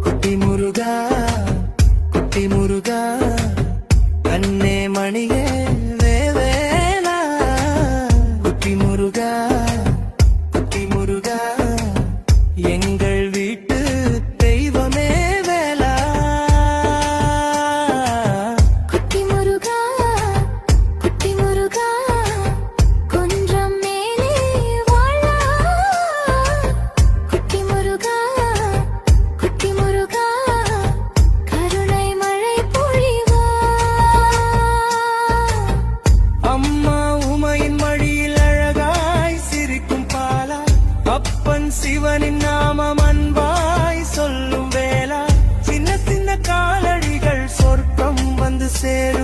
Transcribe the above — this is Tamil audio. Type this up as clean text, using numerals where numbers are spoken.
குட்டி முருகா குட்டி முருகா கண்ணே மணியே வேவேலா குட்டி முருகா குட்டி முருகா எங்கள் வீட்டு தெய்வமே வேலா குட்டி முருகா குட்டி முருகா கொஞ்சம் மேலே வாழா குட்டி முருகா குட்டி முருகா கருணை மழை பொழிவா அம்மா உமையின் மடியில் அழகாய் சிரிக்கும் பாலா அப்பன் சிவனின் நாமம் அன்பாய் சொல்லும் வேளா சின்ன சின்ன காலடிகள் சொர்க்கம் வந்து சேரும்